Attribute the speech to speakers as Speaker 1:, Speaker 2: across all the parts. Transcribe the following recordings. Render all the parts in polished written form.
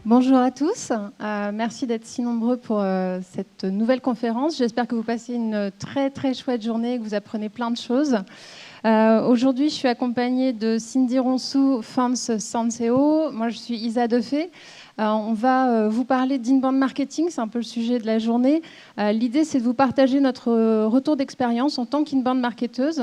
Speaker 1: Bonjour à tous, merci d'être si nombreux pour cette nouvelle conférence. J'espère que vous passez une très très chouette journée et que vous apprenez plein de choses. Aujourd'hui, je suis accompagnée de Cindy Ronsou, Fans Sanseo. Moi, je suis Isa Defay. On va vous parler d'inbound marketing, c'est un peu le sujet de la journée. L'idée, c'est de vous partager notre retour d'expérience en tant qu'inbound marketeuse,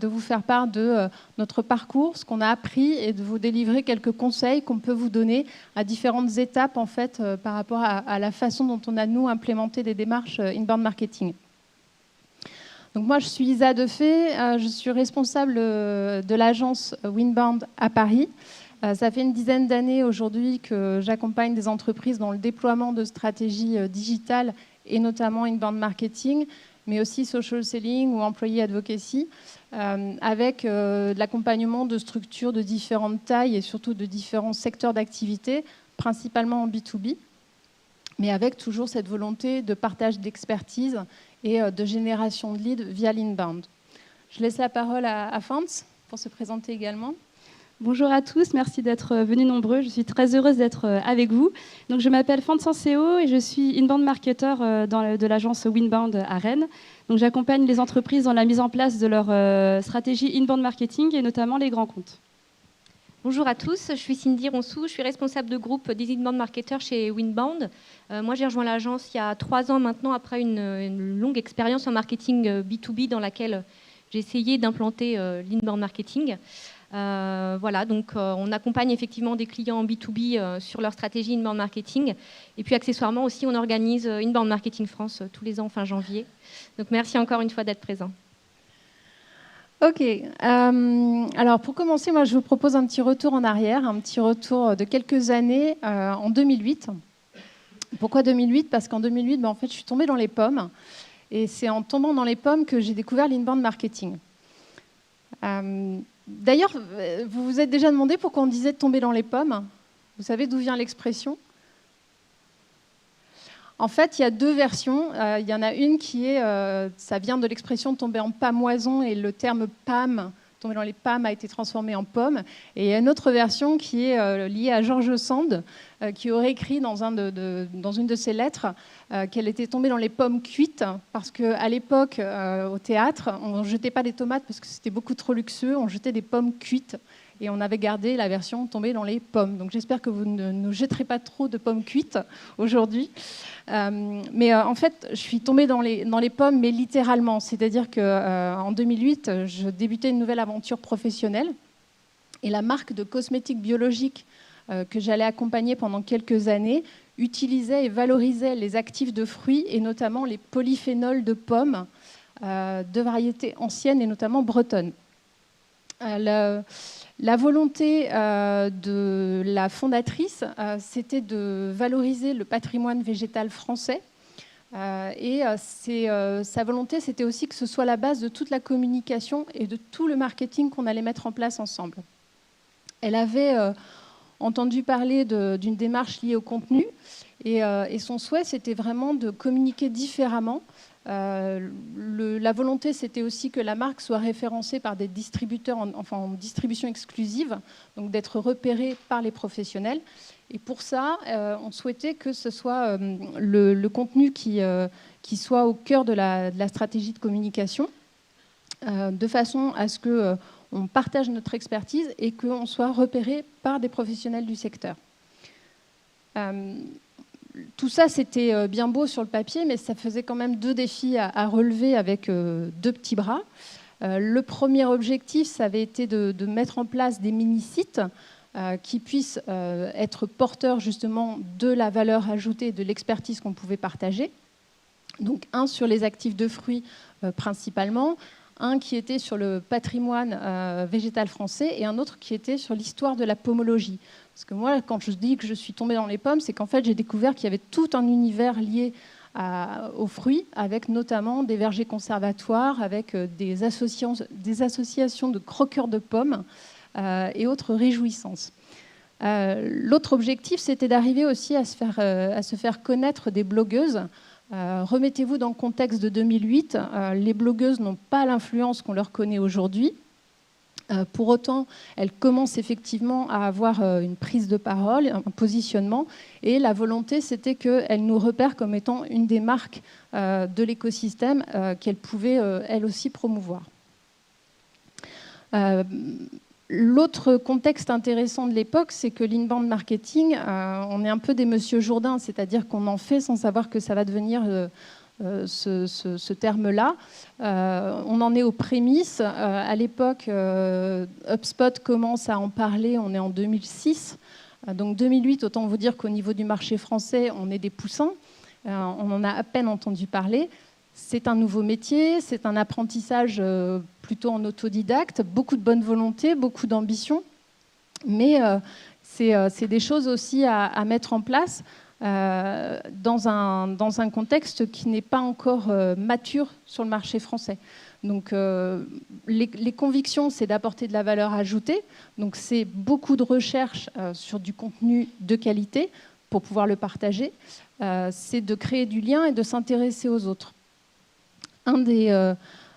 Speaker 1: de vous faire part de notre parcours, ce qu'on a appris et de vous délivrer quelques conseils qu'on peut vous donner à différentes étapes en fait, par rapport à la façon dont on a, nous, implémenté des démarches inbound marketing. Donc moi, je suis Isa Defay, je suis responsable de l'agence Winbound à Paris. Ça fait une dizaine d'années aujourd'hui que j'accompagne des entreprises dans le déploiement de stratégies digitales et notamment inbound marketing, mais aussi social selling ou employee advocacy, avec de l'accompagnement de structures de différentes tailles et surtout de différents secteurs d'activité, principalement en B2B, mais avec toujours cette volonté de partage d'expertise et de génération de leads via l'inbound. Je laisse la parole à Fans pour se présenter également.
Speaker 2: Bonjour à tous, merci d'être venus nombreux. Je suis très heureuse d'être avec vous. Donc, je m'appelle Fans Sanseo et je suis inbound marketer de l'agence Winbound à Rennes. Donc, j'accompagne les entreprises dans la mise en place de leur stratégie inbound marketing et notamment les grands comptes.
Speaker 3: Bonjour à tous, je suis Cindy Ronsou, je suis responsable de groupe des inbound marketers chez Winbound. Moi, j'ai rejoint l'agence il y a 3 ans maintenant, après une longue expérience en marketing B2B dans laquelle j'ai essayé d'implanter l'inbound marketing. Voilà, donc on accompagne effectivement des clients en B2B sur leur stratégie inbound marketing. Et puis accessoirement aussi, on organise Inbound Marketing France tous les ans fin janvier. Donc merci encore une fois d'être présent.
Speaker 1: Ok, alors pour commencer, moi je vous propose un petit retour en arrière, un petit retour de quelques années en 2008. Pourquoi 2008 ? Parce qu'en 2008, en fait, je suis tombée dans les pommes. Et c'est en tombant dans les pommes que j'ai découvert l'inbound marketing. D'ailleurs, vous vous êtes déjà demandé pourquoi on disait de tomber dans les pommes ? Vous savez d'où vient l'expression ? En fait, il y a 2 versions. Il y en a une qui est, ça vient de l'expression tomber en pamoison et le terme PAM, tomber dans les pommes, a été transformé en pomme. Et il y a une autre version qui est liée à George Sand, qui aurait écrit dans une de ses lettres qu'elle était tombée dans les pommes cuites, parce qu'à l'époque, au théâtre, on ne jetait pas des tomates parce que c'était beaucoup trop luxueux, on jetait des pommes cuites. Et on avait gardé la version tombée dans les pommes. Donc j'espère que vous ne nous jetterez pas trop de pommes cuites aujourd'hui. Mais en fait, je suis tombée dans les pommes, mais littéralement. C'est-à-dire qu'en 2008, je débutais une nouvelle aventure professionnelle. Et la marque de cosmétiques biologiques que j'allais accompagner pendant quelques années utilisait et valorisait les actifs de fruits et notamment les polyphénols de pommes de variétés anciennes et notamment bretonnes. La volonté de la fondatrice, c'était de valoriser le patrimoine végétal français. Et sa volonté, c'était aussi que ce soit la base de toute la communication et de tout le marketing qu'on allait mettre en place ensemble. Elle avait entendu parler d'une démarche liée au contenu et son souhait, c'était vraiment de communiquer différemment. La volonté, c'était aussi que la marque soit référencée par des distributeurs en distribution exclusive, donc d'être repérée par les professionnels. Et pour ça, on souhaitait que ce soit le contenu qui soit au cœur de la stratégie de communication, de façon à ce qu'on partage notre expertise et qu'on soit repéré par des professionnels du secteur. Tout ça, c'était bien beau sur le papier, mais ça faisait quand même 2 défis à relever avec 2 petits bras. Le premier objectif, ça avait été de mettre en place des mini-sites qui puissent être porteurs justement de la valeur ajoutée et de l'expertise qu'on pouvait partager. Donc un sur les actifs de fruits principalement, un qui était sur le patrimoine végétal français et un autre qui était sur l'histoire de la pomologie. Parce que moi, quand je dis que je suis tombée dans les pommes, c'est qu'en fait, j'ai découvert qu'il y avait tout un univers lié aux fruits, avec notamment des vergers conservatoires, avec des associations de croqueurs de pommes et autres réjouissances. L'autre objectif, c'était d'arriver aussi à se faire connaître des blogueuses. Remettez-vous dans le contexte de 2008, les blogueuses n'ont pas l'influence qu'on leur connaît aujourd'hui. Pour autant, elle commence effectivement à avoir une prise de parole, un positionnement, et la volonté, c'était qu'elle nous repère comme étant une des marques de l'écosystème qu'elle pouvait, elle aussi, promouvoir. L'autre contexte intéressant de l'époque, c'est que l'inbound marketing, on est un peu des Monsieur Jourdain, c'est-à-dire qu'on en fait sans savoir que ça va devenir ce terme-là. On en est aux prémices. À l'époque, HubSpot commence à en parler, on est en 2006. Donc 2008, autant vous dire qu'au niveau du marché français, on est des poussins. On en a à peine entendu parler. C'est un nouveau métier, c'est un apprentissage plutôt en autodidacte, beaucoup de bonne volonté, beaucoup d'ambition, mais c'est des choses aussi à mettre en place dans un contexte qui n'est pas encore mature sur le marché français. Donc les convictions, c'est d'apporter de la valeur ajoutée, donc c'est beaucoup de recherche sur du contenu de qualité pour pouvoir le partager, c'est de créer du lien et de s'intéresser aux autres. Un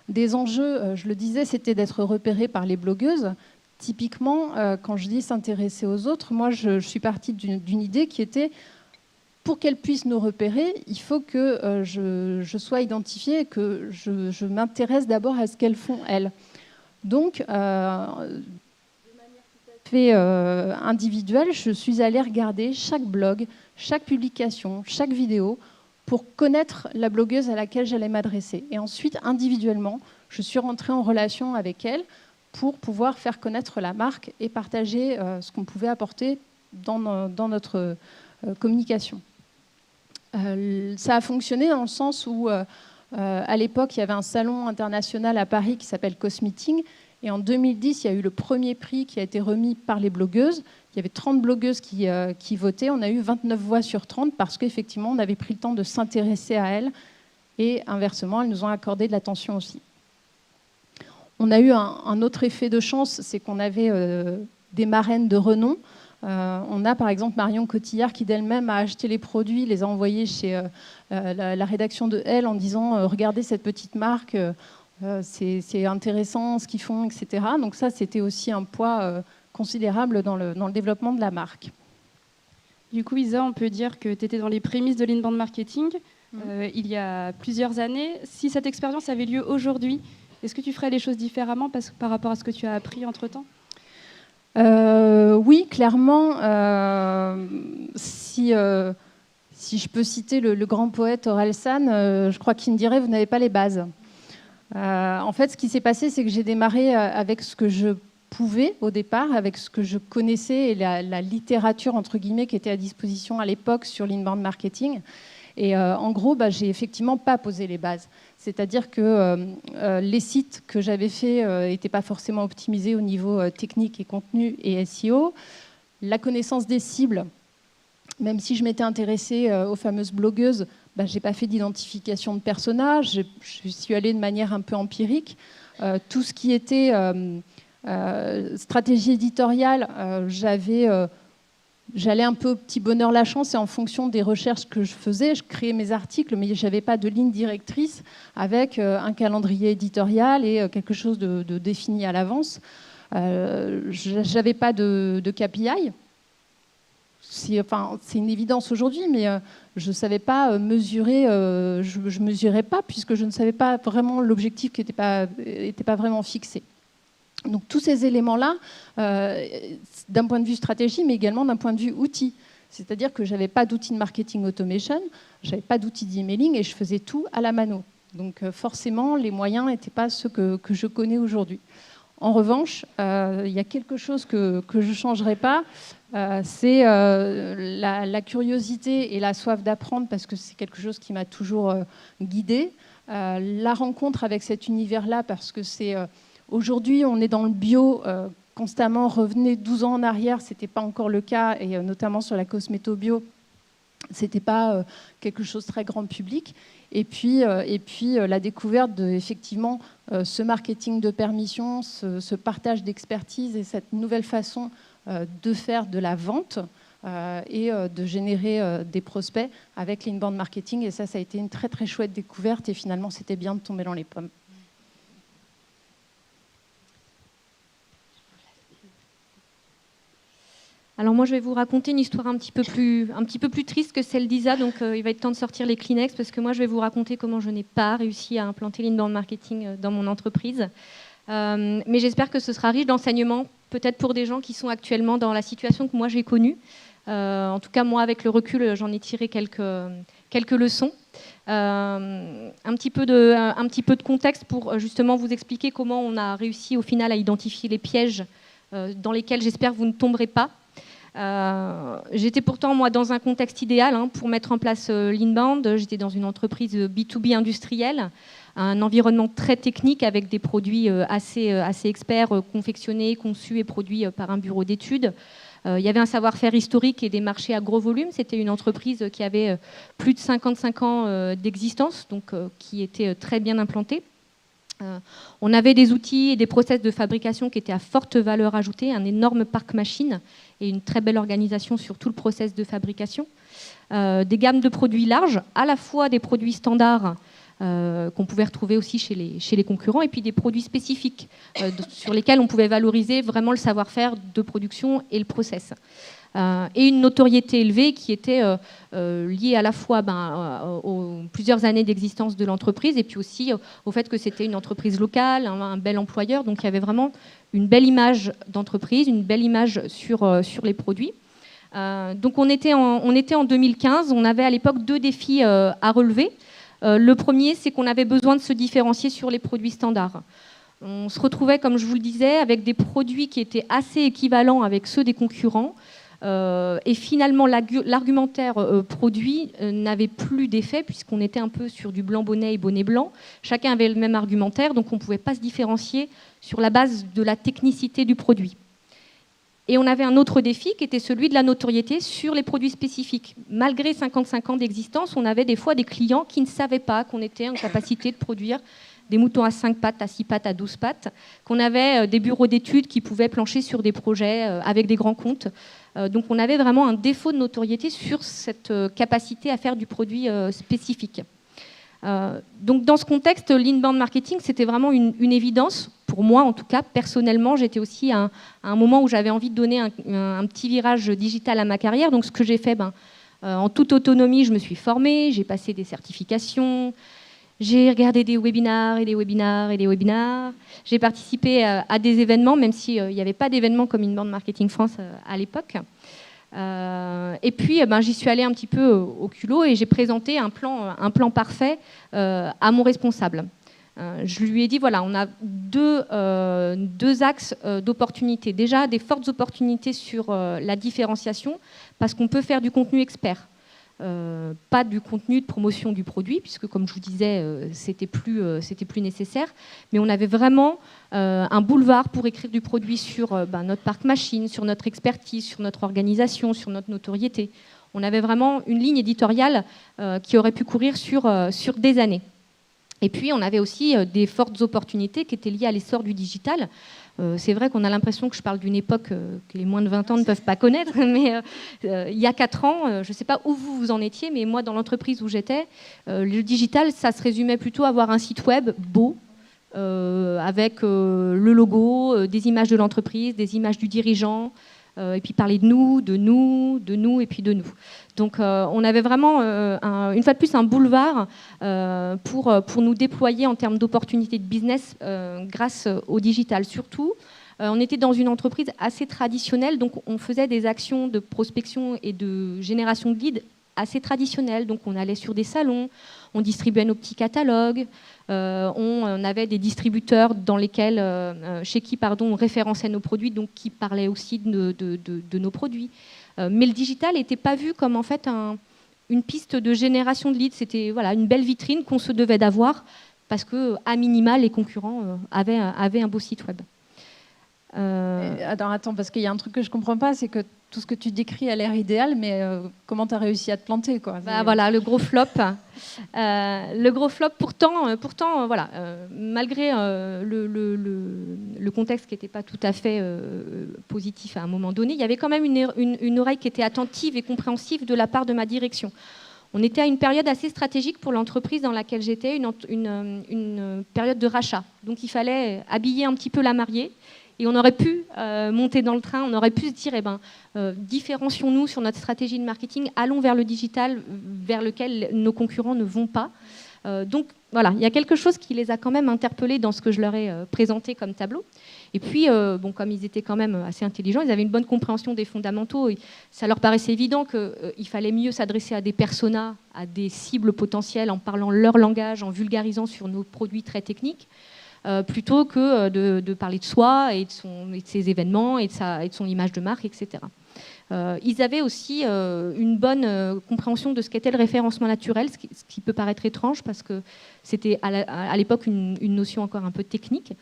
Speaker 1: des enjeux, je le disais, c'était d'être repéré par les blogueuses. Typiquement, quand je dis s'intéresser aux autres, moi, je suis partie d'une idée qui était, pour qu'elles puissent nous repérer, il faut que je sois identifiée et que je m'intéresse d'abord à ce qu'elles font, elles. Donc, de manière tout à fait individuelle, je suis allée regarder chaque blog, chaque publication, chaque vidéo, pour connaître la blogueuse à laquelle j'allais m'adresser. Et ensuite, individuellement, je suis rentrée en relation avec elle pour pouvoir faire connaître la marque et partager ce qu'on pouvait apporter dans notre communication. Ça a fonctionné dans le sens où, à l'époque, il y avait un salon international à Paris qui s'appelle Cosmeeting. Et en 2010, il y a eu le premier prix qui a été remis par les blogueuses. Il y avait 30 blogueuses qui votaient. On a eu 29 voix sur 30 parce qu'effectivement, on avait pris le temps de s'intéresser à elles. Et inversement, elles nous ont accordé de l'attention aussi. On a eu un autre effet de chance, c'est qu'on avait des marraines de renom. On a par exemple Marion Cotillard qui d'elle-même a acheté les produits, les a envoyés chez la rédaction de Elle en disant « Regardez cette petite marque, c'est intéressant ce qu'ils font, etc. » Donc ça, c'était aussi un poids considérable dans le développement de la marque.
Speaker 2: Du coup, Isa, on peut dire que tu étais dans les prémices de l'inbound marketing il y a plusieurs années. Si cette expérience avait lieu aujourd'hui, est-ce que tu ferais les choses différemment par rapport à ce que tu as appris entre-temps ?
Speaker 1: Oui, clairement. Si je peux citer le grand poète Orelsan, je crois qu'il me dirait « Vous n'avez pas les bases ». En fait, ce qui s'est passé, c'est que j'ai démarré avec ce que je pouvais au départ, avec ce que je connaissais et la littérature, entre guillemets, qui était à disposition à l'époque sur l'inbound marketing. Et en gros, j'ai effectivement pas posé les bases. C'est-à-dire que les sites que j'avais faits n'étaient pas forcément optimisés au niveau technique et contenu et SEO. La connaissance des cibles, même si je m'étais intéressée aux fameuses blogueuses, je n'ai pas fait d'identification de personnages. Je suis allée de manière un peu empirique. Tout ce qui était stratégie éditoriale, j'allais un peu au petit bonheur la chance et en fonction des recherches que je faisais, je créais mes articles, mais je n'avais pas de ligne directrice avec un calendrier éditorial et quelque chose de défini à l'avance. Je n'avais pas de KPI. C'est une évidence aujourd'hui, mais je ne savais pas mesurer, je mesurais pas puisque je ne savais pas vraiment l'objectif qui était pas vraiment fixé. Donc tous ces éléments-là, d'un point de vue stratégie, mais également d'un point de vue outil. C'est-à-dire que je n'avais pas d'outil de marketing automation, je n'avais pas d'outil d'emailing et je faisais tout à la mano. Donc forcément, les moyens n'étaient pas ceux que je connais aujourd'hui. En revanche, il y a quelque chose que je ne changerai pas, c'est la curiosité et la soif d'apprendre, parce que c'est quelque chose qui m'a toujours guidée. La rencontre avec cet univers-là, parce que c'est... Aujourd'hui, on est dans le bio constamment. Revenez 12 ans en arrière, ce n'était pas encore le cas, et notamment sur la cosméto bio, ce n'était pas quelque chose de très grand public. Et puis la découverte de effectivement ce marketing de permission, ce partage d'expertise et cette nouvelle façon de faire de la vente et de générer des prospects avec l'inbound marketing. Et ça a été une très très chouette découverte et finalement c'était bien de tomber dans les pommes.
Speaker 3: Alors moi, je vais vous raconter une histoire un petit peu plus triste que celle d'Isa, donc il va être temps de sortir les Kleenex, parce que moi, je vais vous raconter comment je n'ai pas réussi à implanter l'inbound marketing dans mon entreprise. Mais j'espère que ce sera riche d'enseignements, peut-être pour des gens qui sont actuellement dans la situation que moi j'ai connue. En tout cas, moi, avec le recul, j'en ai tiré quelques leçons. Un petit peu de contexte pour justement vous expliquer comment on a réussi au final à identifier les pièges dans lesquels j'espère vous ne tomberez pas. J'étais pourtant moi dans un contexte idéal pour mettre en place l'inbound. J'étais dans une entreprise B2B industrielle, un environnement très technique avec des produits assez experts, confectionnés, conçus et produits par un bureau d'études. Il y avait un savoir-faire historique et des marchés à gros volume. C'était une entreprise qui avait plus de 55 ans d'existence, donc qui était très bien implantée. On avait des outils et des process de fabrication qui étaient à forte valeur ajoutée, un énorme parc machine et une très belle organisation sur tout le process de fabrication. Des gammes de produits larges, à la fois des produits standards qu'on pouvait retrouver aussi chez les concurrents, et puis des produits spécifiques sur lesquels on pouvait valoriser vraiment le savoir-faire de production et le process. Et une notoriété élevée qui était liée à la fois aux plusieurs années d'existence de l'entreprise et puis aussi au fait que c'était une entreprise locale, un bel employeur. Donc il y avait vraiment une belle image d'entreprise, une belle image sur les produits. Donc on était en 2015, on avait à l'époque 2 défis à relever. Le premier, c'est qu'on avait besoin de se différencier sur les produits standards. On se retrouvait, comme je vous le disais, avec des produits qui étaient assez équivalents avec ceux des concurrents. Et finalement, l'argumentaire produit n'avait plus d'effet puisqu'on était un peu sur du blanc bonnet et bonnet blanc. Chacun avait le même argumentaire, donc on ne pouvait pas se différencier sur la base de la technicité du produit. Et on avait un autre défi qui était celui de la notoriété sur les produits spécifiques. Malgré 55 ans d'existence, on avait des fois des clients qui ne savaient pas qu'on était en capacité de produire des moutons à 5 pattes, à 6 pattes, à 12 pattes, qu'on avait des bureaux d'études qui pouvaient plancher sur des projets avec des grands comptes. Donc on avait vraiment un défaut de notoriété sur cette capacité à faire du produit spécifique. Donc dans ce contexte, l'inbound marketing, c'était vraiment une évidence. Pour moi, en tout cas, personnellement, j'étais aussi à un moment où j'avais envie de donner un petit virage digital à ma carrière. Donc ce que j'ai fait, en toute autonomie, je me suis formée, j'ai passé des certifications, j'ai regardé des webinars et des webinars et des webinars. J'ai participé à des événements, même s'il n'y avait pas d'événements comme Inbound Marketing France à l'époque. Et puis, j'y suis allée un petit peu au culot et j'ai présenté un plan parfait à mon responsable. Je lui ai dit, voilà, on a deux axes d'opportunités. Déjà, des fortes opportunités sur la différenciation, parce qu'on peut faire du contenu expert. Pas du contenu de promotion du produit, puisque comme je vous disais, c'était plus nécessaire, mais on avait vraiment un boulevard pour écrire du produit sur notre parc machine, sur notre expertise, sur notre organisation, sur notre notoriété. On avait vraiment une ligne éditoriale qui aurait pu courir sur des années. Et puis on avait aussi des fortes opportunités qui étaient liées à l'essor du digital. C'est vrai qu'on a l'impression que je parle d'une époque que les moins de 20 ans ne peuvent pas connaître, mais il y a 4 ans, je ne sais pas où vous en étiez, mais moi, dans l'entreprise où j'étais, le digital, ça se résumait plutôt à avoir un site web beau, avec le logo, des images de l'entreprise, des images du dirigeant, et puis parler de nous et puis de nous. Donc on avait vraiment, une fois de plus, un boulevard pour nous déployer en termes d'opportunités de business grâce au digital. Surtout, on était dans une entreprise assez traditionnelle, donc on faisait des actions de prospection et de génération de leads assez traditionnelles. Donc on allait sur des salons, on distribuait nos petits catalogues, on avait des distributeurs chez qui on référençait nos produits, donc qui parlaient aussi de nos produits. Mais le digital n'était pas vu comme en fait une piste de génération de leads. C'était une belle vitrine qu'on se devait d'avoir parce qu'à minima, les concurrents avaient un beau site web.
Speaker 1: Attends, parce qu'il y a un truc que je ne comprends pas, c'est que tout ce que tu décris a l'air idéal, mais comment tu as réussi à te planter, quoi.
Speaker 3: Voilà, le gros flop. Le gros flop, pourtant malgré le contexte qui n'était pas tout à fait positif à un moment donné, il y avait quand même une oreille qui était attentive et compréhensive de la part de ma direction. On était à une période assez stratégique pour l'entreprise dans laquelle j'étais, une période de rachat. Donc il fallait habiller un petit peu la mariée. Et on aurait pu monter dans le train, on aurait pu se dire, différencions-nous sur notre stratégie de marketing, allons vers le digital, vers lequel nos concurrents ne vont pas. Donc voilà, il y a quelque chose qui les a quand même interpellés dans ce que je leur ai présenté comme tableau. Et puis, comme ils étaient quand même assez intelligents, ils avaient une bonne compréhension des fondamentaux. Et ça leur paraissait évident qu'il fallait mieux s'adresser à des personas, à des cibles potentielles, en parlant leur langage, en vulgarisant sur nos produits très techniques, plutôt que de parler de soi et de ses événements et de son image de marque, etc. Ils avaient aussi une bonne compréhension de ce qu'était le référencement naturel, ce qui peut paraître étrange parce que c'était à l'époque une notion encore un peu technique.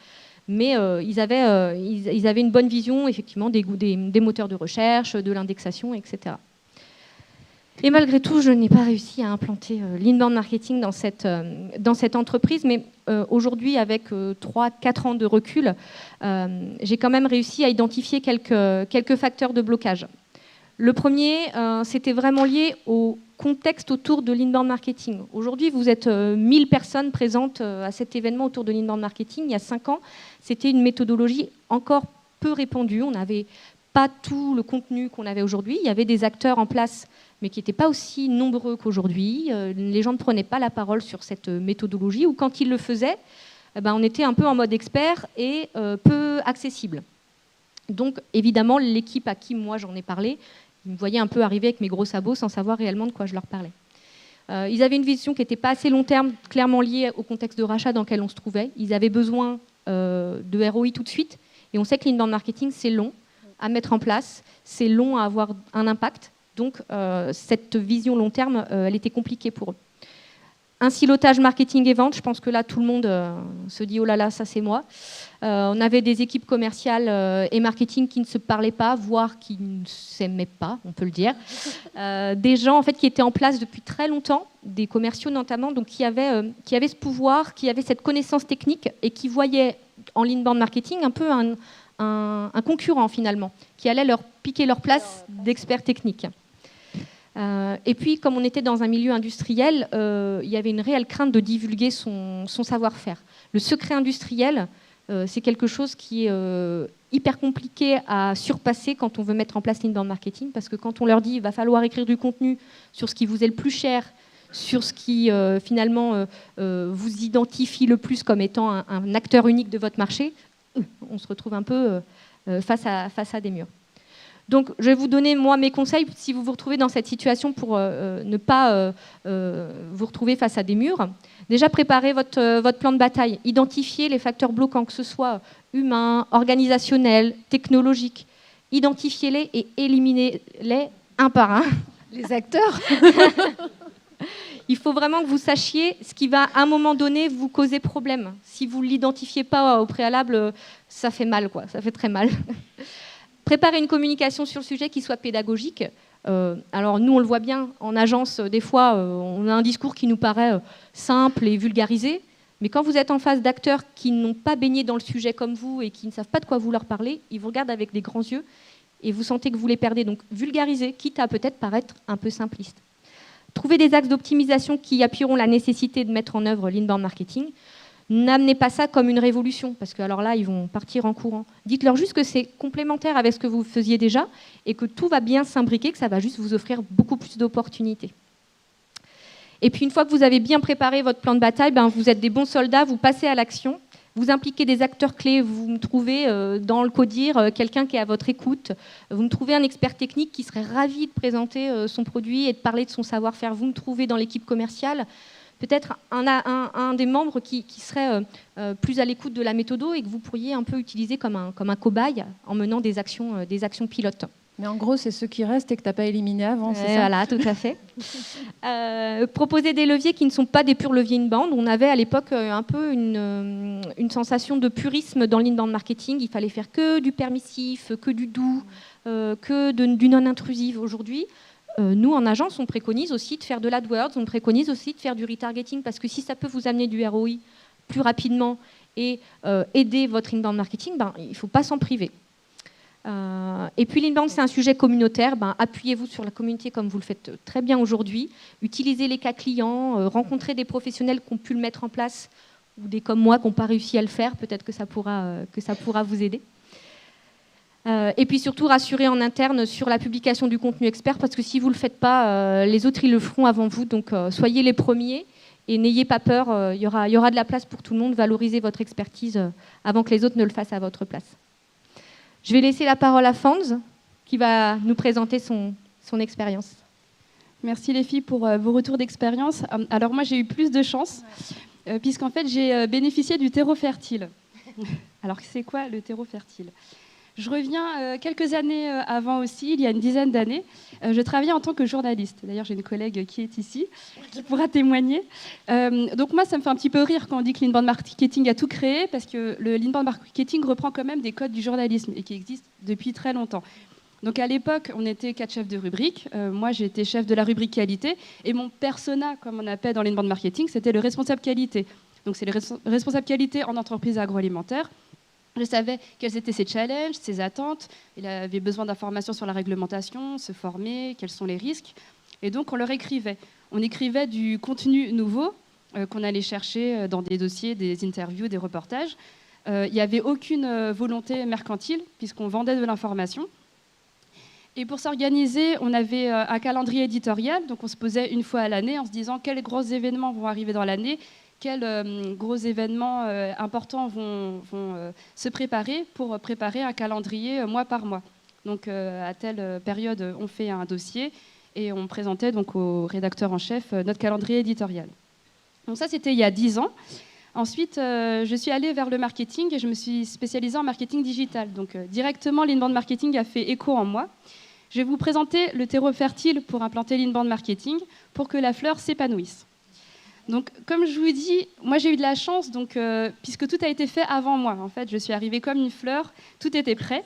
Speaker 3: Mais ils avaient une bonne vision, effectivement, des moteurs de recherche, de l'indexation, etc. Et malgré tout, je n'ai pas réussi à implanter l'inbound marketing dans cette entreprise. Mais aujourd'hui, avec 3-4 ans de recul, j'ai quand même réussi à identifier quelques facteurs de blocage. Le premier, c'était vraiment lié au contexte autour de l'inbound marketing. Aujourd'hui, vous êtes 1000 personnes présentes à cet événement autour de l'inbound marketing. Il y a 5 ans, c'était une méthodologie encore peu répandue. On n'avait pas tout le contenu qu'on avait aujourd'hui. Il y avait des acteurs en place, mais qui n'étaient pas aussi nombreux qu'aujourd'hui. Les gens ne prenaient pas la parole sur cette méthodologie, ou quand ils le faisaient, on était un peu en mode expert et peu accessible. Donc, évidemment, l'équipe à qui moi j'en ai parlé, ils me voyaient un peu arriver avec mes gros sabots sans savoir réellement de quoi je leur parlais. Ils avaient une vision qui n'était pas assez long terme, clairement liée au contexte de rachat dans lequel on se trouvait. Ils avaient besoin de ROI tout de suite. Et on sait que l'inbound marketing, c'est long à mettre en place, c'est long à avoir un impact. Donc, cette vision long terme, elle était compliquée pour eux. Un silotage marketing et vente, je pense que là, tout le monde se dit « Oh là là, ça c'est moi ». On avait des équipes commerciales et marketing qui ne se parlaient pas, voire qui ne s'aimaient pas, on peut le dire. Des gens en fait, qui étaient en place depuis très longtemps, des commerciaux notamment, donc qui avaient ce pouvoir, qui avaient cette connaissance technique et qui voyaient en l'inbound marketing un peu un concurrent finalement, qui allait leur piquer leur place d'experts techniques. Et puis, comme on était dans un milieu industriel, il y avait une réelle crainte de divulguer son savoir-faire. Le secret industriel, c'est quelque chose qui est hyper compliqué à surpasser quand on veut mettre en place l'inbound marketing, parce que quand on leur dit qu'il va falloir écrire du contenu sur ce qui vous est le plus cher, sur ce qui finalement vous identifie le plus comme étant un acteur unique de votre marché, on se retrouve un peu face à des murs. Donc, je vais vous donner, moi, mes conseils si vous vous retrouvez dans cette situation pour ne pas vous retrouver face à des murs. Déjà, préparez votre plan de bataille. Identifiez les facteurs bloquants, que ce soit humains, organisationnels, technologiques. Identifiez-les et éliminez-les un par un.
Speaker 1: Les acteurs.
Speaker 3: Il faut vraiment que vous sachiez ce qui va, à un moment donné, vous causer problème. Si vous ne l'identifiez pas au préalable, ça fait mal, quoi. Ça fait très mal. Préparer une communication sur le sujet qui soit pédagogique. Alors nous, on le voit bien, en agence, des fois, on a un discours qui nous paraît simple et vulgarisé, mais quand vous êtes en face d'acteurs qui n'ont pas baigné dans le sujet comme vous et qui ne savent pas de quoi vous leur parlez, ils vous regardent avec des grands yeux et vous sentez que vous les perdez. Donc vulgariser, quitte à peut-être paraître un peu simpliste. Trouver des axes d'optimisation qui appuieront la nécessité de mettre en œuvre l'inbound marketing. N'amenez pas ça comme une révolution, parce que alors là, ils vont partir en courant. Dites-leur juste que c'est complémentaire avec ce que vous faisiez déjà et que tout va bien s'imbriquer, que ça va juste vous offrir beaucoup plus d'opportunités. Et puis, une fois que vous avez bien préparé votre plan de bataille, vous êtes des bons soldats, vous passez à l'action, vous impliquez des acteurs clés, vous me trouvez dans le CODIR quelqu'un qui est à votre écoute, vous me trouvez un expert technique qui serait ravi de présenter son produit et de parler de son savoir-faire, vous me trouvez dans l'équipe commerciale, peut-être un des membres qui serait plus à l'écoute de la méthodo et que vous pourriez un peu utiliser comme un cobaye en menant des actions pilotes.
Speaker 1: Mais en gros, c'est ceux qui restent et que tu n'as pas éliminé avant, c'est ça ?
Speaker 3: Voilà, tout à fait. Proposer des leviers qui ne sont pas des purs leviers inbound. On avait à l'époque un peu une sensation de purisme dans l'inbound marketing. Il fallait faire que du permissif, que du doux, que du non-intrusif. Aujourd'hui, nous, en agence, on préconise aussi de faire de l'AdWords, on préconise aussi de faire du retargeting, parce que si ça peut vous amener du ROI plus rapidement et aider votre inbound marketing, il ne faut pas s'en priver. Et puis l'inbound, c'est un sujet communautaire. Appuyez-vous sur la communauté comme vous le faites très bien aujourd'hui. Utilisez les cas clients, rencontrez des professionnels qui ont pu le mettre en place ou des comme moi qui n'ont pas réussi à le faire. Peut-être que ça pourra vous aider. Et puis surtout rassurer en interne sur la publication du contenu expert, parce que si vous ne le faites pas, les autres ils le feront avant vous. Donc soyez les premiers et n'ayez pas peur, il y aura de la place pour tout le monde. Valorisez votre expertise avant que les autres ne le fassent à votre place. Je vais laisser la parole à Fanz qui va nous présenter son expérience.
Speaker 2: Merci les filles pour vos retours d'expérience. Alors moi j'ai eu plus de chance, puisqu'en fait j'ai bénéficié du terreau fertile. Alors c'est quoi le terreau fertile ? Je reviens quelques années avant aussi, il y a une dizaine d'années. Je travaillais en tant que journaliste. D'ailleurs, j'ai une collègue qui est ici, qui pourra témoigner. Donc moi, ça me fait un petit peu rire quand on dit que l'inbound marketing a tout créé, parce que le l'inbound marketing reprend quand même des codes du journalisme et qui existent depuis très longtemps. Donc à l'époque, on était 4 chefs de rubrique. Moi, j'étais chef de la rubrique qualité. Et mon persona, comme on appelle dans l'inbound marketing, c'était le responsable qualité. Donc c'est le responsable qualité en entreprise agroalimentaire. Je savais quels étaient ses challenges, ses attentes. Il avait besoin d'informations sur la réglementation, se former, quels sont les risques. Et donc, on leur écrivait. On écrivait du contenu nouveau qu'on allait chercher dans des dossiers, des interviews, des reportages. Il n'y avait aucune volonté mercantile, puisqu'on vendait de l'information. Et pour s'organiser, on avait un calendrier éditorial. Donc, on se posait une fois à l'année en se disant quels gros événements vont arriver dans l'année, quels gros événements importants vont se préparer pour préparer un calendrier mois par mois. Donc à telle période, on fait un dossier et on présentait donc au rédacteur en chef notre calendrier éditorial. Donc ça, c'était il y a 10 ans. Ensuite, je suis allée vers le marketing et je me suis spécialisée en marketing digital. Donc directement, l'inbound marketing a fait écho en moi. Je vais vous présenter le terreau fertile pour implanter l'inbound marketing pour que la fleur s'épanouisse. Donc, comme je vous dis, moi j'ai eu de la chance, donc, puisque tout a été fait avant moi. En fait, je suis arrivée comme une fleur, tout était prêt.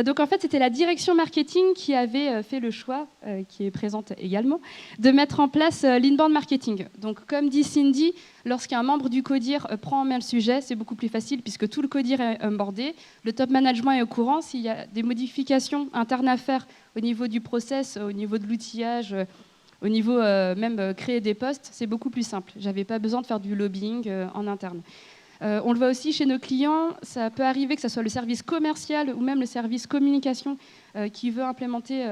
Speaker 2: Donc, en fait, c'était la direction marketing qui avait fait le choix, qui est présente également, de mettre en place l'inbound marketing. Donc, comme dit Cindy, lorsqu'un membre du CODIR prend en main le sujet, c'est beaucoup plus facile puisque tout le CODIR est onboardé, le top management est au courant. S'il y a des modifications internes à faire au niveau du process, au niveau de l'outillage, au niveau même créer des postes, c'est beaucoup plus simple. Je n'avais pas besoin de faire du lobbying en interne. On le voit aussi chez nos clients, ça peut arriver que ce soit le service commercial ou même le service communication qui veut implémenter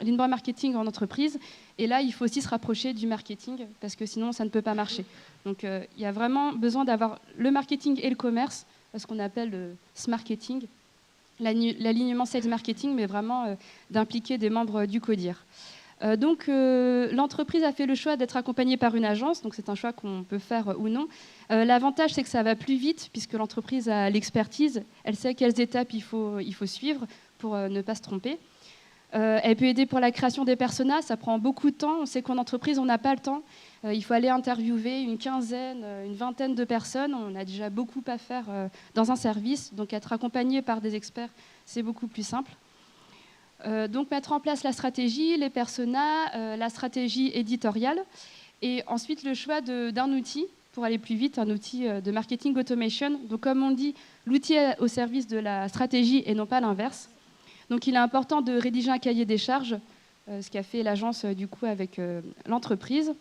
Speaker 2: l'inbound marketing en entreprise. Et là, il faut aussi se rapprocher du marketing parce que sinon, ça ne peut pas marcher. Donc, il y a vraiment besoin d'avoir le marketing et le commerce, ce qu'on appelle le smarketing, l'alignement sales marketing, mais vraiment d'impliquer des membres du CODIR. Donc, l'entreprise a fait le choix d'être accompagnée par une agence, donc c'est un choix qu'on peut faire ou non. L'avantage, c'est que ça va plus vite, puisque l'entreprise a l'expertise, elle sait quelles étapes il faut suivre pour ne pas se tromper. Elle peut aider pour la création des personas, ça prend beaucoup de temps. On sait qu'en entreprise, on n'a pas le temps. Il faut aller interviewer une quinzaine, une vingtaine de personnes. On a déjà beaucoup à faire dans un service, donc être accompagné par des experts, c'est beaucoup plus simple. Donc mettre en place la stratégie, les personas, la stratégie éditoriale et ensuite le choix d'un outil pour aller plus vite, un outil de marketing automation. Donc comme on dit, l'outil est au service de la stratégie et non pas l'inverse. Donc il est important de rédiger un cahier des charges, ce qu'a fait l'agence du coup avec l'entreprise.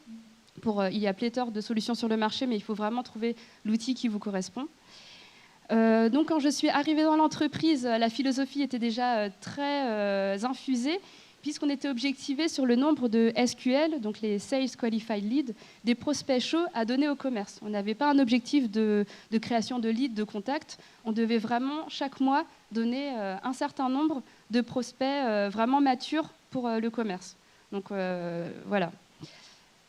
Speaker 2: Il y a pléthore de solutions sur le marché, mais il faut vraiment trouver l'outil qui vous correspond. Donc quand je suis arrivée dans l'entreprise, la philosophie était déjà très infusée puisqu'on était objectivé sur le nombre de SQL, donc les Sales Qualified Leads, des prospects chauds à donner au commerce. On n'avait pas un objectif de création de leads, de contacts. On devait vraiment chaque mois donner un certain nombre de prospects vraiment matures pour le commerce. Donc voilà.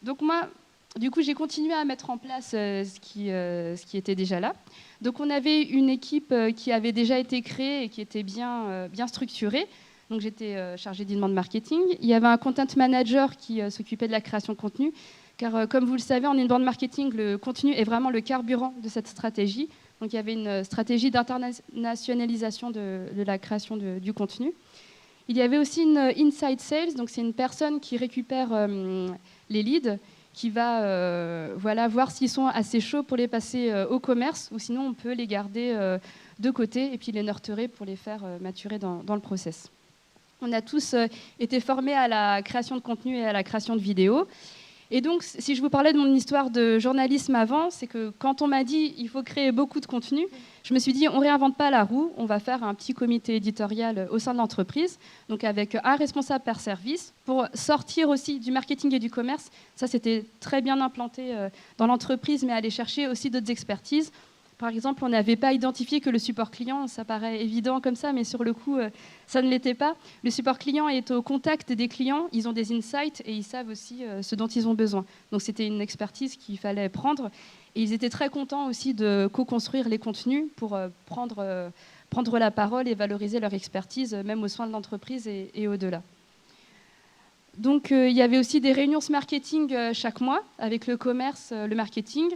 Speaker 2: Donc moi, du coup, j'ai continué à mettre en place ce qui était déjà là. Donc on avait une équipe qui avait déjà été créée et qui était bien structurée. Donc j'étais chargée d'inbound marketing. Il y avait un content manager qui s'occupait de la création de contenu. Car comme vous le savez, en inbound marketing, le contenu est vraiment le carburant de cette stratégie. Donc il y avait une stratégie d'internationalisation de la création du contenu. Il y avait aussi une inside sales. Donc c'est une personne qui récupère les leads, qui va voir s'ils sont assez chauds pour les passer au commerce, ou sinon on peut les garder de côté et puis les nurturer pour les faire maturer dans le process. On a tous été formés à la création de contenu et à la création de vidéos. Et donc, si je vous parlais de mon histoire de journalisme avant, c'est que quand on m'a dit il faut créer beaucoup de contenu, je me suis dit on ne réinvente pas la roue, on va faire un petit comité éditorial au sein de l'entreprise, donc avec un responsable par service, pour sortir aussi du marketing et du commerce. Ça, c'était très bien implanté dans l'entreprise, mais aller chercher aussi d'autres expertises. Par exemple, on n'avait pas identifié que le support client, ça paraît évident comme ça, mais sur le coup, ça ne l'était pas. Le support client est au contact des clients, ils ont des insights et ils savent aussi ce dont ils ont besoin. Donc c'était une expertise qu'il fallait prendre. Et ils étaient très contents aussi de co-construire les contenus pour prendre la parole et valoriser leur expertise, même au sein de l'entreprise et au-delà. Donc il y avait aussi des réunions marketing chaque mois avec le commerce, le marketing,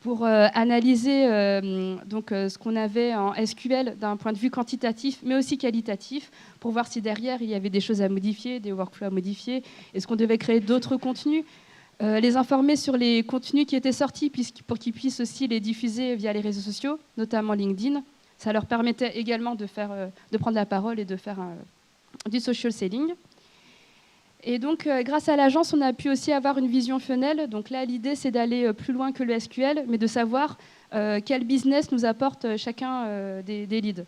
Speaker 2: pour analyser ce qu'on avait en SQL d'un point de vue quantitatif, mais aussi qualitatif, pour voir si derrière, il y avait des choses à modifier, des workflows à modifier, est-ce qu'on devait créer d'autres contenus, les informer sur les contenus qui étaient sortis pour qu'ils puissent aussi les diffuser via les réseaux sociaux, notamment LinkedIn. Ça leur permettait également de prendre la parole et de faire du social selling. Et donc, grâce à l'agence, on a pu aussi avoir une vision funnel. Donc là, l'idée, c'est d'aller plus loin que le SQL, mais de savoir quel business nous apporte chacun des leads.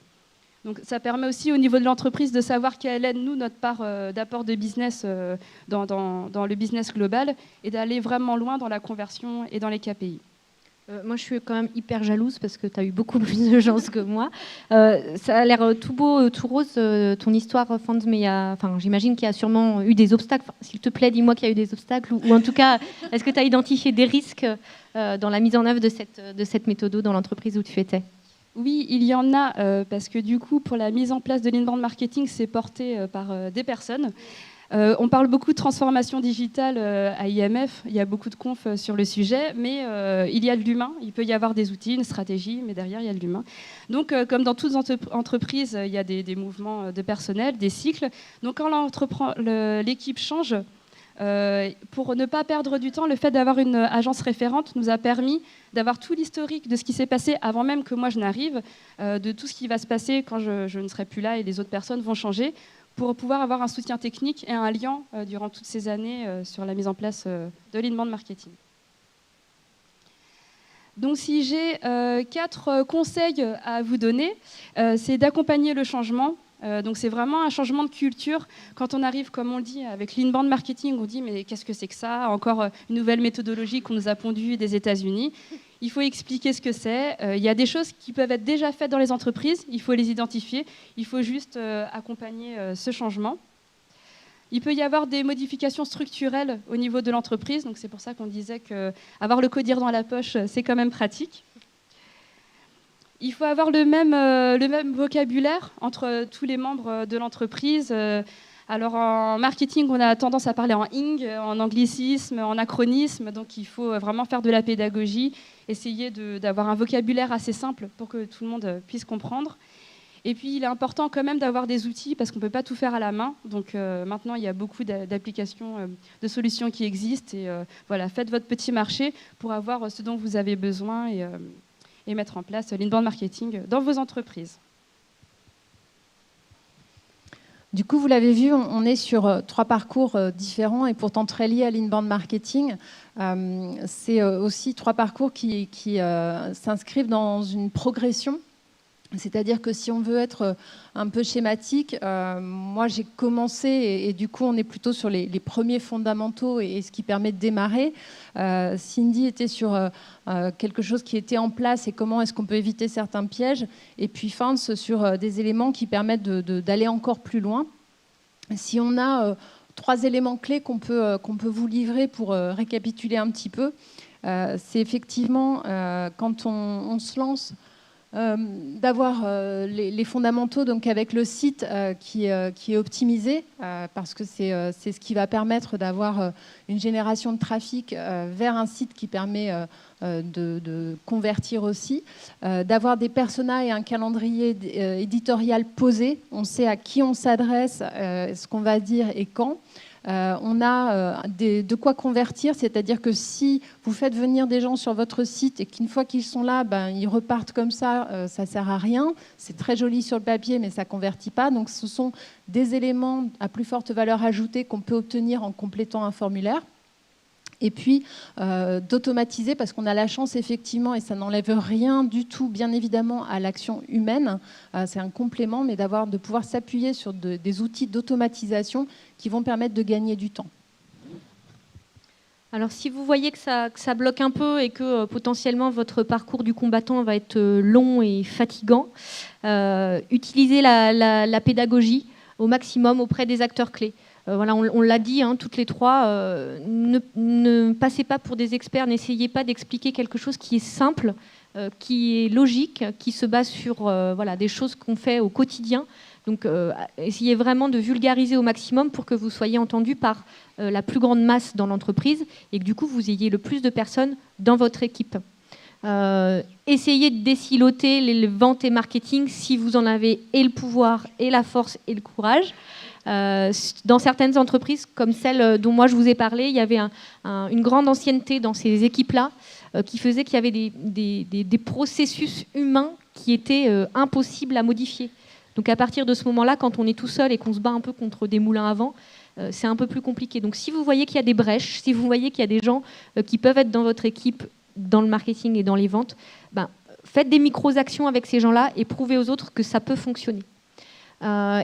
Speaker 2: Donc, ça permet aussi au niveau de l'entreprise de savoir quelle est, nous, notre part d'apport de business dans le business global et d'aller vraiment loin dans la conversion et dans les KPI.
Speaker 3: Moi, je suis quand même hyper jalouse parce que tu as eu beaucoup plus de chance que moi. Ça a l'air tout beau, tout rose, ton histoire, Fand, mais j'imagine qu'il y a sûrement eu des obstacles. S'il te plaît, dis-moi qu'il y a eu des obstacles. Ou en tout cas, est-ce que tu as identifié des risques dans la mise en œuvre de cette méthode dans l'entreprise où tu étais ?
Speaker 2: Oui, il y en a, parce que du coup, pour la mise en place de l'inbound marketing, c'est porté par des personnes. On parle beaucoup de transformation digitale à IMF, il y a beaucoup de confs sur le sujet, mais il y a de l'humain, il peut y avoir des outils, une stratégie, mais derrière il y a de l'humain. Donc comme dans toutes entreprises, il y a des mouvements de personnel, des cycles. Donc quand l'équipe change, pour ne pas perdre du temps, le fait d'avoir une agence référente nous a permis d'avoir tout l'historique de ce qui s'est passé avant même que moi je n'arrive, de tout ce qui va se passer quand je ne serai plus là et les autres personnes vont changer, pour pouvoir avoir un soutien technique et un lien durant toutes ces années sur la mise en place de l'inbound marketing. Donc si j'ai 4 conseils à vous donner, c'est d'accompagner le changement. Donc c'est vraiment un changement de culture. Quand on arrive, comme on le dit, avec l'inbound marketing, on dit mais qu'est-ce que c'est que ça ? Encore une nouvelle méthodologie qu'on nous a pondue des États-Unis. Il faut expliquer ce que c'est. Il y a des choses qui peuvent être déjà faites dans les entreprises. Il faut les identifier. Il faut juste accompagner ce changement. Il peut y avoir des modifications structurelles au niveau de l'entreprise. Donc c'est pour ça qu'on disait qu'avoir le codir dans la poche, c'est quand même pratique. Il faut avoir le même vocabulaire entre tous les membres de l'entreprise. Alors en marketing, on a tendance à parler en ing, en anglicisme, en acronisme. Donc il faut vraiment faire de la pédagogie, essayer d'avoir un vocabulaire assez simple pour que tout le monde puisse comprendre. Et puis il est important quand même d'avoir des outils parce qu'on ne peut pas tout faire à la main. Donc maintenant, il y a beaucoup d'applications, de solutions qui existent. Et voilà, faites votre petit marché pour avoir ce dont vous avez besoin et mettre en place l'inbound marketing dans vos entreprises.
Speaker 1: Du coup, vous l'avez vu, on est sur 3 parcours différents et pourtant très liés à l'inbound marketing. C'est aussi 3 parcours qui s'inscrivent dans une progression. C'est-à-dire que si on veut être un peu schématique, moi j'ai commencé et du coup on est plutôt sur les premiers fondamentaux et ce qui permet de démarrer. Cindy était sur quelque chose qui était en place et comment est-ce qu'on peut éviter certains pièges. Et puis Fand sur des éléments qui permettent d'aller encore plus loin. Si on a 3 éléments clés qu'on peut vous livrer pour récapituler un petit peu, c'est effectivement quand on se lance, d'avoir les fondamentaux donc avec le site qui est optimisé parce que c'est ce qui va permettre d'avoir une génération de trafic vers un site qui permet de convertir aussi, d'avoir des personas et un calendrier éditorial posé. On sait à qui on s'adresse, ce qu'on va dire et quand. On a de quoi convertir, c'est-à-dire que si vous faites venir des gens sur votre site et qu'une fois qu'ils sont là, ils repartent comme ça ne sert à rien. C'est très joli sur le papier, mais ça ne convertit pas. Donc ce sont des éléments à plus forte valeur ajoutée qu'on peut obtenir en complétant un formulaire. Et puis d'automatiser, parce qu'on a la chance effectivement, et ça n'enlève rien du tout bien évidemment à l'action humaine, c'est un complément, mais de pouvoir s'appuyer sur des outils d'automatisation qui vont permettre de gagner du temps.
Speaker 3: Alors si vous voyez que ça bloque un peu et que potentiellement votre parcours du combattant va être long et fatigant, utilisez la pédagogie au maximum auprès des acteurs clés. Voilà, on l'a dit, hein, toutes les trois, ne passez pas pour des experts, n'essayez pas d'expliquer quelque chose qui est simple, qui est logique, qui se base sur voilà, des choses qu'on fait au quotidien. Donc essayez vraiment de vulgariser au maximum pour que vous soyez entendu par la plus grande masse dans l'entreprise et que du coup vous ayez le plus de personnes dans votre équipe. Essayez de désiloter les ventes et marketing si vous en avez et le pouvoir et la force et le courage. Dans certaines entreprises comme celle dont moi je vous ai parlé, il y avait une grande ancienneté dans ces équipes-là qui faisait qu'il y avait des processus humains qui étaient impossibles à modifier. Donc à partir de ce moment-là, quand on est tout seul et qu'on se bat un peu contre des moulins à vent, c'est un peu plus compliqué. Donc si vous voyez qu'il y a des brèches, si vous voyez qu'il y a des gens qui peuvent être dans votre équipe, dans le marketing et dans les ventes, faites des micro-actions avec ces gens-là et prouvez aux autres que ça peut fonctionner.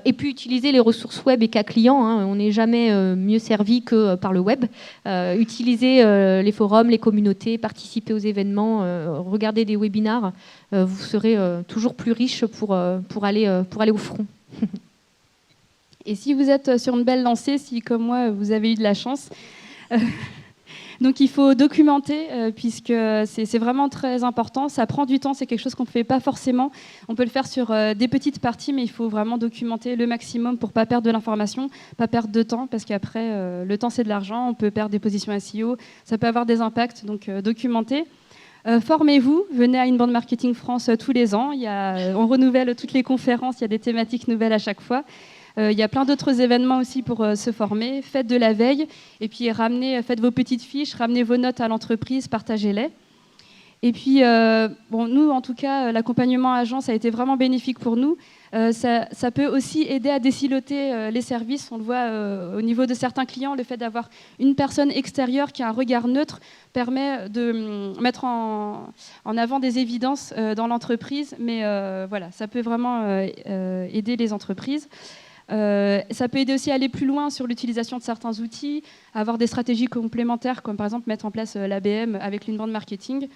Speaker 3: Et puis utiliser les ressources web et cas clients, hein, on n'est jamais mieux servi que par le web. Utilisez les forums, les communautés, participez aux événements, regardez des webinars, vous serez toujours plus riche pour aller au front.
Speaker 2: Et si vous êtes sur une belle lancée, si comme moi vous avez eu de la chance, donc il faut documenter puisque c'est vraiment très important. Ça prend du temps, c'est quelque chose qu'on ne fait pas forcément. On peut le faire sur des petites parties, mais il faut vraiment documenter le maximum pour ne pas perdre de l'information, pas perdre de temps, parce qu'après, le temps c'est de l'argent, on peut perdre des positions SEO, ça peut avoir des impacts, donc documentez. Formez-vous, venez à Inbound Marketing France tous les ans. On renouvelle toutes les conférences, il y a des thématiques nouvelles à chaque fois. Il y a plein d'autres événements aussi pour se former. Faites de la veille et puis faites vos petites fiches, ramenez vos notes à l'entreprise, partagez-les. Et puis, nous, en tout cas, l'accompagnement agence a été vraiment bénéfique pour nous. Ça peut aussi aider à désiloter les services. On le voit au niveau de certains clients, le fait d'avoir une personne extérieure qui a un regard neutre permet de mettre en avant des évidences dans l'entreprise. Mais voilà, ça peut vraiment aider les entreprises. Ça peut aider aussi à aller plus loin sur l'utilisation de certains outils, avoir des stratégies complémentaires, comme par exemple mettre en place l'ABM avec l'inbound marketing.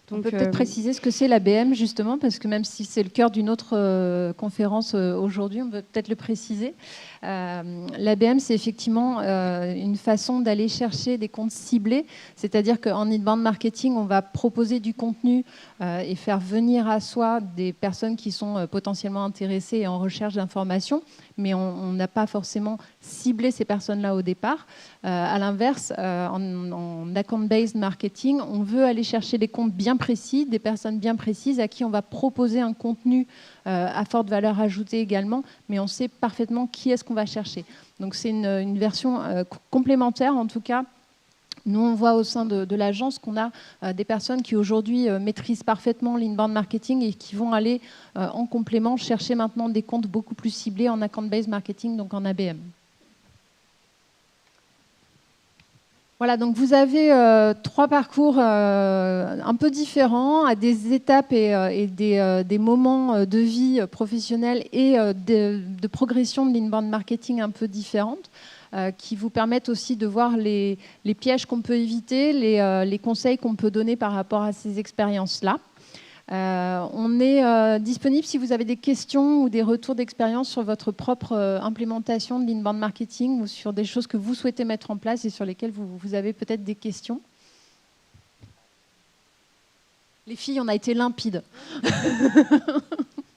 Speaker 1: Donc, on peut peut-être préciser ce que c'est l'ABM, justement, parce que même si c'est le cœur d'une autre conférence aujourd'hui, on peut peut-être le préciser. L'ABM, c'est effectivement une façon d'aller chercher des comptes ciblés, c'est-à-dire qu'en inbound marketing, on va proposer du contenu et faire venir à soi des personnes qui sont potentiellement intéressées et en recherche d'informations, mais on n'a pas forcément ciblé ces personnes-là au départ. À l'inverse, en account-based marketing, on veut aller chercher des comptes bien précis, des personnes bien précises à qui on va proposer un contenu à forte valeur ajoutée également, mais on sait parfaitement qui est-ce qu'on va chercher. Donc c'est une version complémentaire en tout cas. Nous, on voit au sein de l'agence qu'on a des personnes qui aujourd'hui maîtrisent parfaitement l'inbound marketing et qui vont aller en complément chercher maintenant des comptes beaucoup plus ciblés en account-based marketing, donc en ABM. Voilà, donc vous avez 3 parcours un peu différents, à des étapes et des moments de vie professionnelle et de progression de l'inbound marketing un peu différentes, qui vous permettent aussi de voir les pièges qu'on peut éviter, les conseils qu'on peut donner par rapport à ces expériences-là. On est disponible si vous avez des questions ou des retours d'expérience sur votre propre implémentation de l'inbound marketing ou sur des choses que vous souhaitez mettre en place et sur lesquelles vous avez peut-être des questions. Les filles, on a été limpides.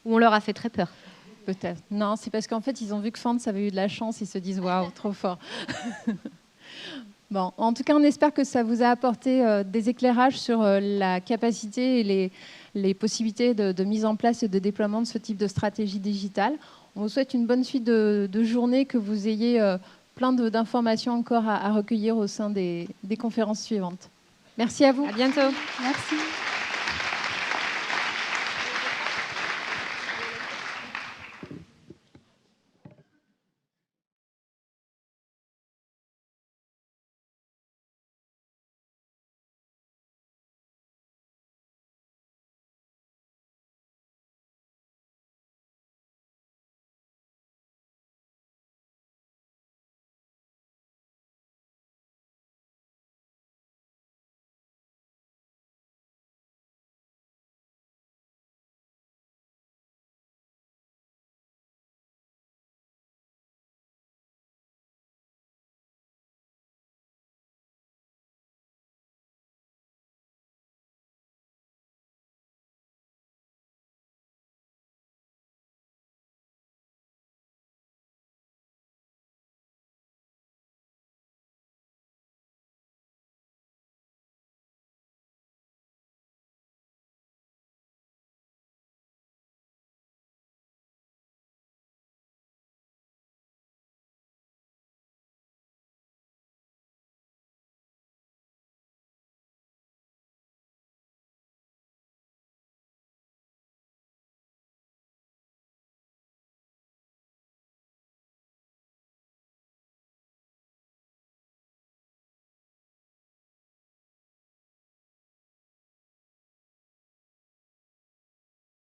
Speaker 3: Ou on leur a fait très peur.
Speaker 1: Peut-être. Non, c'est parce qu'en fait, ils ont vu que Fand avait eu de la chance, ils se disent « waouh, trop fort ». Bon, en tout cas, on espère que ça vous a apporté des éclairages sur la capacité et les possibilités de mise en place et de déploiement de ce type de stratégie digitale. On vous souhaite une bonne suite de journée, que vous ayez plein d'informations encore à recueillir au sein des conférences suivantes. Merci à vous.
Speaker 3: À bientôt.
Speaker 2: Merci.